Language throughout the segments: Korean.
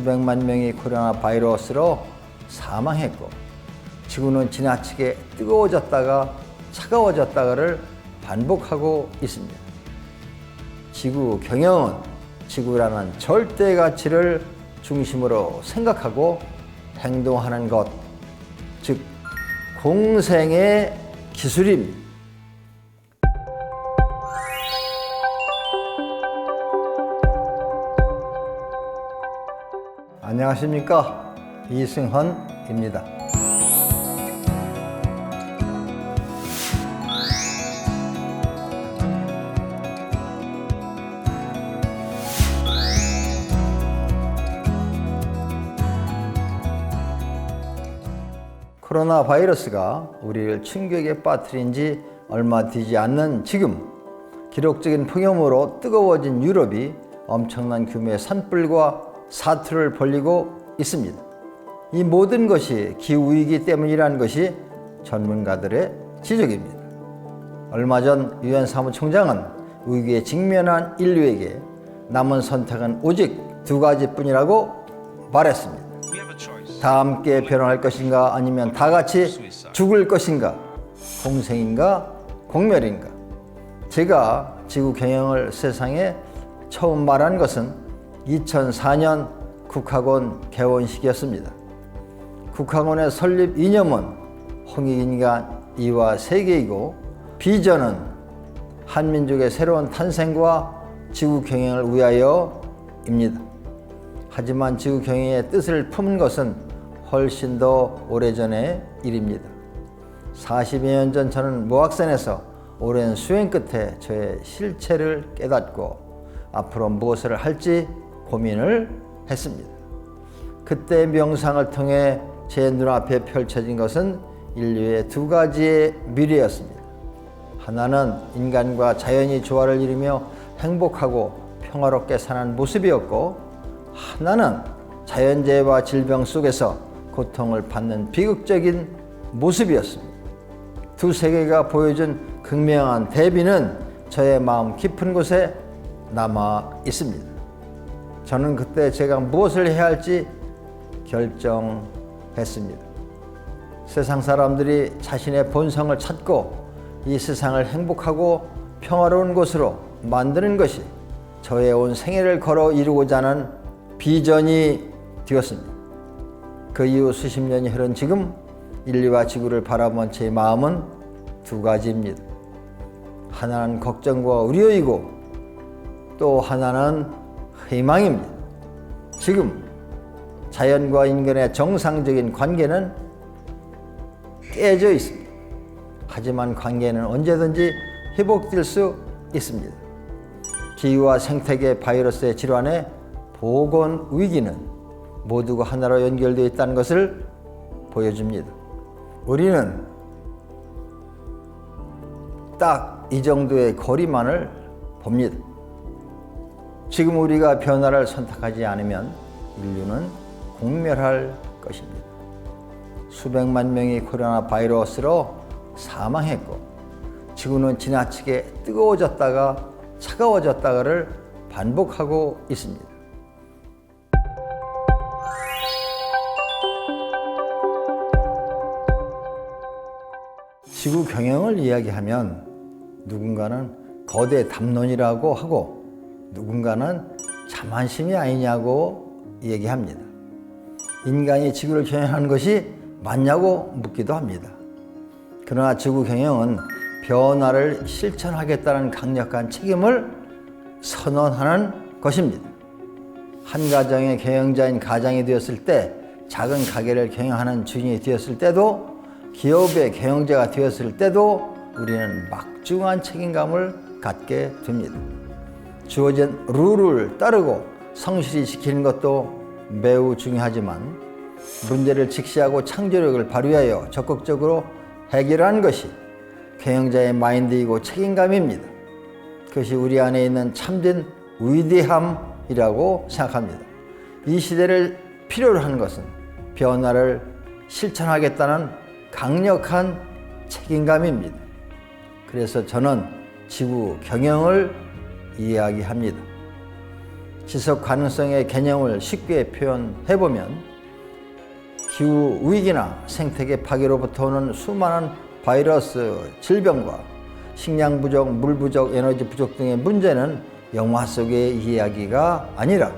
수백만 명이 코로나 바이러스로 사망했고, 지구는 지나치게 뜨거워졌다가 차가워졌다가를 반복하고 있습니다. 지구 경영은 지구라는 절대 가치를 중심으로 생각하고 행동하는 것, 즉 공생의 기술입니다. 안녕하십니까, 이승헌입니다. 코로나 바이러스가 우리를 충격에 빠뜨린 지 얼마 되지 않는 지금, 기록적인 폭염으로 뜨거워진 유럽이 엄청난 규모의 산불과 사투를 벌이고 있습니다. 이 모든 것이 기후위기 때문이라는 것이 전문가들의 지적입니다. 얼마 전 유엔 사무총장은 위기에 직면한 인류에게 남은 선택은 오직 두 가지뿐이라고 말했습니다. 다 함께 변화할 것인가, 아니면 다 같이 죽을 것인가, 공생인가 공멸인가. 제가 지구 경영을 세상에 처음 말한 것은 2004년 국학원 개원식이었습니다. 국학원의 설립 이념은 홍익인간 이와 세계이고, 비전은 한민족의 새로운 탄생과 지구 경영을 위하여입니다. 하지만 지구 경영의 뜻을 품은 것은 훨씬 더 오래전의 일입니다. 40여 년 전 저는 모학산에서 오랜 수행 끝에 저의 실체를 깨닫고 앞으로 무엇을 할지 고민을 했습니다. 그때 명상을 통해 제 눈앞에 펼쳐진 것은 인류의 두 가지의 미래였습니다. 하나는 인간과 자연이 조화를 이루며 행복하고 평화롭게 사는 모습이었고, 하나는 자연재해와 질병 속에서 고통을 받는 비극적인 모습이었습니다. 두 세계가 보여준 극명한 대비는 저의 마음 깊은 곳에 남아 있습니다. 저는 그때 제가 무엇을 해야 할지 결정했습니다. 세상 사람들이 자신의 본성을 찾고 이 세상을 행복하고 평화로운 곳으로 만드는 것이 저의 온 생애를 걸어 이루고자 하는 비전이 되었습니다. 그 이후 수십 년이 흐른 지금, 인류와 지구를 바라본 제 마음은 두 가지입니다. 하나는 걱정과 우려이고, 또 하나는 희망입니다. 지금 자연과 인간의 정상적인 관계는 깨져 있습니다. 하지만 관계는 언제든지 회복될 수 있습니다. 기후와 생태계, 바이러스의 질환에 보건 위기는 모두가 하나로 연결되어 있다는 것을 보여줍니다. 우리는 딱 이 정도의 거리만을 봅니다. 지금 우리가 변화를 선택하지 않으면 인류는 공멸할 것입니다. 수백만 명이 코로나 바이러스로 사망했고, 지구는 지나치게 뜨거워졌다가 차가워졌다가를 반복하고 있습니다. 지구 경영을 이야기하면 누군가는 거대 담론이라고 하고, 누군가는 자만심이 아니냐고 얘기합니다. 인간이 지구를 경영하는 것이 맞냐고 묻기도 합니다. 그러나 지구 경영은 변화를 실천하겠다는 강력한 책임을 선언하는 것입니다. 한 가정의 경영자인 가장이 되었을 때, 작은 가게를 경영하는 주인이 되었을 때도, 기업의 경영자가 되었을 때도 우리는 막중한 책임감을 갖게 됩니다. 주어진 룰을 따르고 성실히 지키는 것도 매우 중요하지만, 문제를 직시하고 창조력을 발휘하여 적극적으로 해결하는 것이 경영자의 마인드이고 책임감입니다. 그것이 우리 안에 있는 참된 위대함이라고 생각합니다. 이 시대를 필요로 하는 것은 변화를 실천하겠다는 강력한 책임감입니다. 그래서 저는 지구 경영을 이야기합니다. 지속 가능성의 개념을 쉽게 표현해보면 기후 위기나 생태계 파괴로부터 오는 수많은 바이러스, 질병과 식량 부족, 물 부족, 에너지 부족 등의 문제는 영화 속의 이야기가 아니라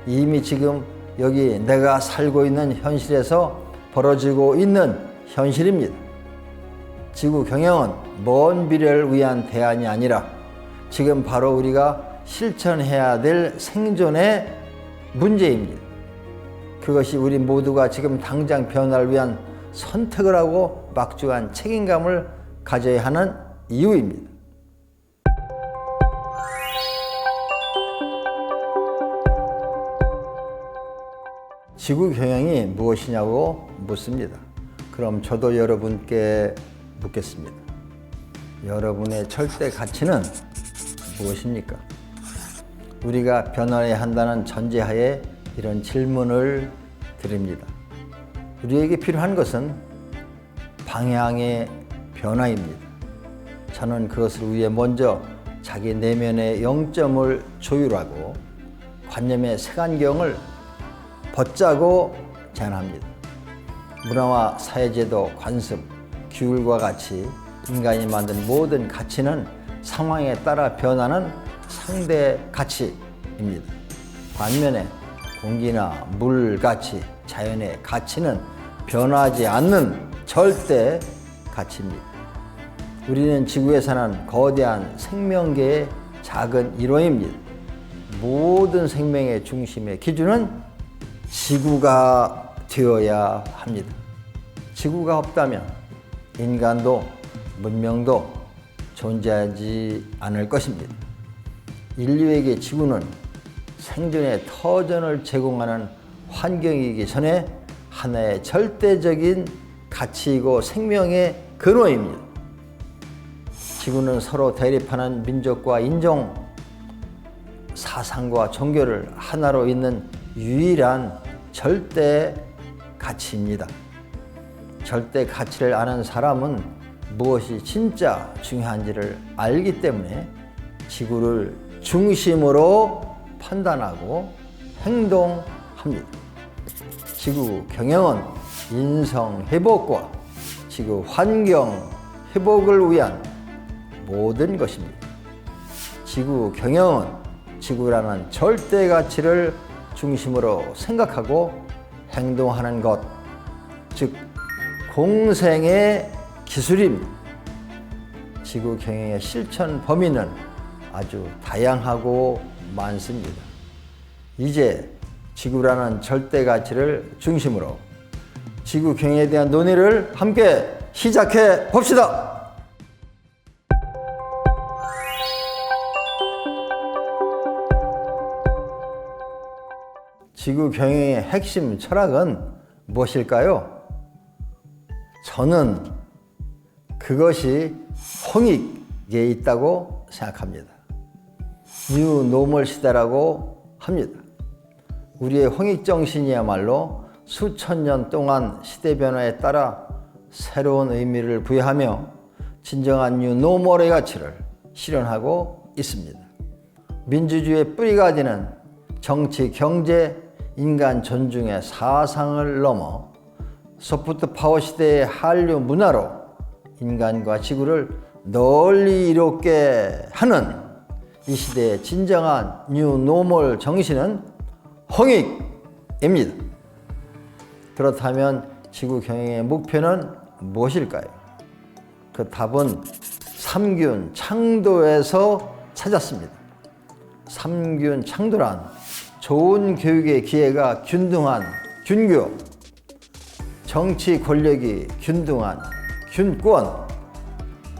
이미 지금 여기 내가 살고 있는 현실에서 벌어지고 있는 현실입니다. 지구 경영은 먼 미래를 위한 대안이 아니라 지금 바로 우리가 실천해야 될 생존의 문제입니다. 그것이 우리 모두가 지금 당장 변화를 위한 선택을 하고 막중한 책임감을 가져야 하는 이유입니다. 지구 경영이 무엇이냐고 묻습니다. 그럼 저도 여러분께 묻겠습니다. 여러분의 절대 가치는 무엇입니까? 우리가 변화해야 한다는 전제하에 이런 질문을 드립니다. 우리에게 필요한 것은 방향의 변화입니다. 저는 그것을 위해 먼저 자기 내면의 영점을 조율하고 관념의 색안경을 벗자고 제안합니다. 문화와 사회제도, 관습, 규율과 같이 인간이 만든 모든 가치는 상황에 따라 변하는 상대 가치입니다. 반면에 공기나 물 가치, 자연의 가치는 변하지 않는 절대 가치입니다. 우리는 지구에 사는 거대한 생명계의 작은 일원입니다. 모든 생명의 중심의 기준은 지구가 되어야 합니다. 지구가 없다면 인간도 문명도 존재하지 않을 것입니다. 인류에게 지구는 생존의 터전을 제공하는 환경이기 전에 하나의 절대적인 가치이고 생명의 근원입니다. 지구는 서로 대립하는 민족과 인종, 사상과 종교를 하나로 잇는 유일한 절대 가치입니다. 절대 가치를 아는 사람은 무엇이 진짜 중요한지를 알기 때문에 지구를 중심으로 판단하고 행동합니다. 지구 경영은 인성 회복과 지구 환경 회복을 위한 모든 것입니다. 지구 경영은 지구라는 절대 가치를 중심으로 생각하고 행동하는 것, 즉 공생의 기술입니다. 지구 경영의 실천 범위는 아주 다양하고 많습니다. 이제 지구라는 절대 가치를 중심으로 지구 경영에 대한 논의를 함께 시작해 봅시다. 지구 경영의 핵심 철학은 무엇일까요? 저는 그것이 홍익에 있다고 생각합니다. 뉴 노멀 시대라고 합니다. 우리의 홍익 정신이야말로 수천 년 동안 시대 변화에 따라 새로운 의미를 부여하며 진정한 뉴 노멀의 가치를 실현하고 있습니다. 민주주의의 뿌리가 되는 정치, 경제, 인간 존중의 사상을 넘어 소프트 파워 시대의 한류 문화로 인간과 지구를 널리 이롭게 하는 이 시대의 진정한 뉴 노멀 정신은 홍익입니다. 그렇다면 지구 경영의 목표는 무엇일까요? 그 답은 삼균 창도에서 찾았습니다. 삼균 창도란 좋은 교육의 기회가 균등한 균교, 정치 권력이 균등한 균권,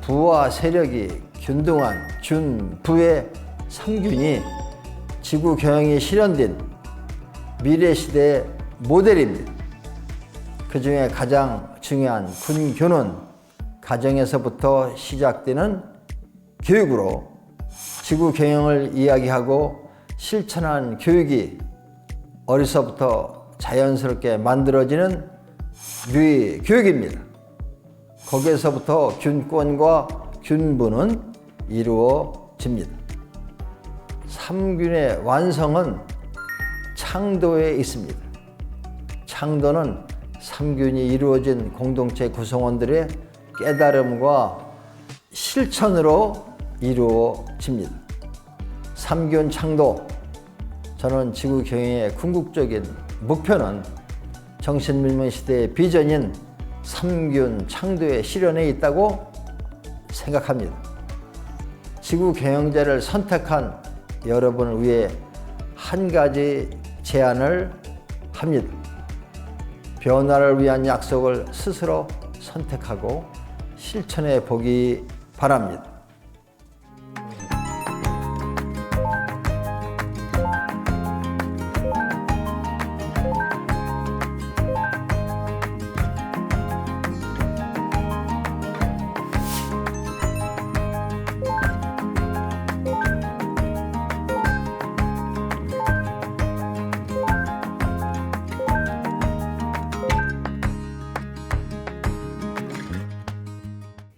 부와 세력이 균등한 균부의 삼균이 지구 경영이 실현된 미래 시대의 모델입니다. 그 중에 가장 중요한 군교는 가정에서부터 시작되는 교육으로 지구 경영을 이야기하고 실천한 교육이 어려서부터 자연스럽게 만들어지는 류의 교육입니다. 거기에서부터 균권과 균부는 이루어집니다. 삼균의 완성은 창도에 있습니다. 창도는 삼균이 이루어진 공동체 구성원들의 깨달음과 실천으로 이루어집니다. 삼균 창도. 저는 지구 경영의 궁극적인 목표는 정신밀물 시대의 비전인 삼균 창도의 실현에 있다고 생각합니다. 지구 경영자를 선택한 여러분을 위해 한 가지 제안을 합니다. 변화를 위한 약속을 스스로 선택하고 실천해 보기 바랍니다.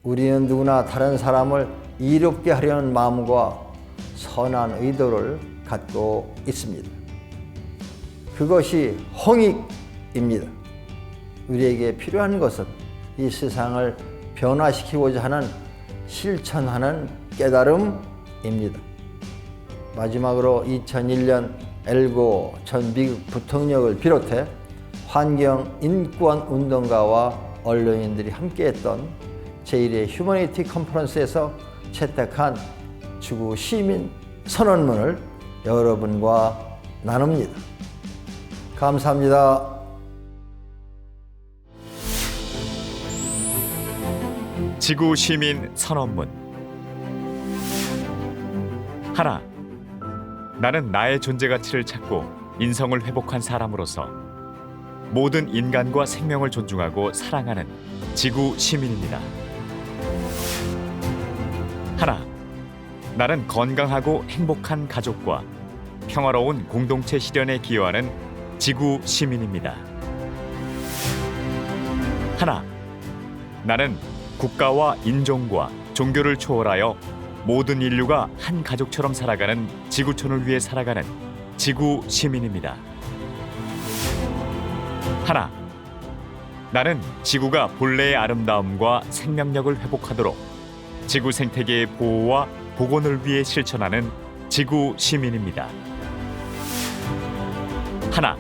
우리는 누구나 다른 사람을 이롭게 하려는 마음과 선한 의도를 갖고 있습니다. 그것이 홍익입니다. 우리에게 필요한 것은 이 세상을 변화시키고자 하는 실천하는 깨달음입니다. 마지막으로 2001년 엘고 전 미국 부통령을 비롯해 환경 인권 운동가와 언론인들이 함께했던 제1회 휴머니티 컨퍼런스에서 채택한 지구 시민 선언문을 여러분과 나눕니다. 감사합니다. 지구 시민 선언문. 하나, 나는 나의 존재 가치를 찾고 인성을 회복한 사람으로서 모든 인간과 생명을 존중하고 사랑하는 지구 시민입니다. 하나, 나는 건강하고 행복한 가족과 평화로운 공동체 실현에 기여하는 지구 시민입니다. 하나, 나는 국가와 인종과 종교를 초월하여 모든 인류가 한 가족처럼 살아가는 지구촌을 위해 살아가는 지구 시민입니다. 하나, 나는 지구가 본래의 아름다움과 생명력을 회복하도록 지구 생태계의 보호와 복원을 위해 실천하는 지구 시민입니다. 하나,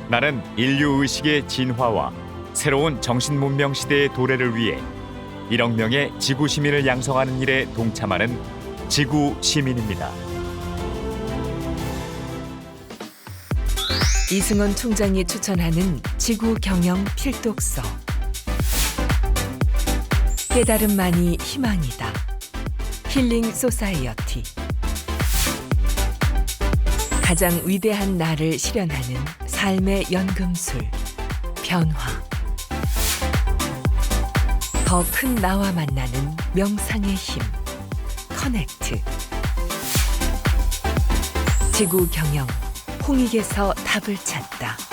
나는 인류 의식의 진화와 새로운 정신 문명 시대의 도래를 위해 1억 명의 지구 시민을 양성하는 일에 동참하는 지구 시민입니다. 이승원 총장이 추천하는 지구 경영 필독서. 깨달음만이 희망이다. 힐링 소사이어티. 가장 위대한 나를 실현하는 삶의 연금술. 변화. 더 큰 나와 만나는 명상의 힘. 커넥트. 지구 경영. 홍익에서 답을 찾다.